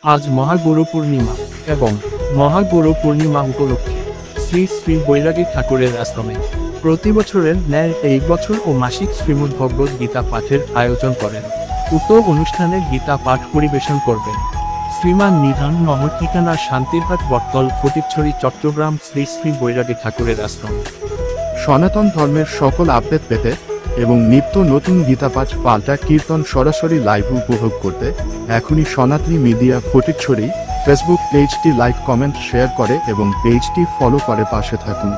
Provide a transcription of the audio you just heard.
আজ মহাগুরু পূর্ণিমা এবং মহাগুরু পূর্ণিমা উপলক্ষে শ্রী শ্রী বৈরাগী ঠাকুরের আশ্রমে প্রতি বছরের ন্যায় এই বছর ও মাসিক শ্রীমদ্ ভগবদ গীতা পাঠের আয়োজন করেন। উক্ত অনুষ্ঠানে গীতা পাঠ পরিবেশন করবেন শ্রীমান নিধান নহর, ঠিকানা শান্তিরহাট, বটতল, ফটিকছড়ি, চট্টগ্রাম, শ্রী শ্রী বৈরাগী ঠাকুরের আশ্রম। সনাতন ধর্মের সকল আপডেট পেতে এবং নিত্য নতুন গীতাপাঠ, পাল্টা কীর্তন সরাসরি লাইভ উপভোগ করতে এখনই সনাতনী মিডিয়া ফটিকছড়ি ফেসবুক পেজটি লাইক, কমেন্ট, শেয়ার করে এবং পেজটি ফলো করে পাশে থাকুন।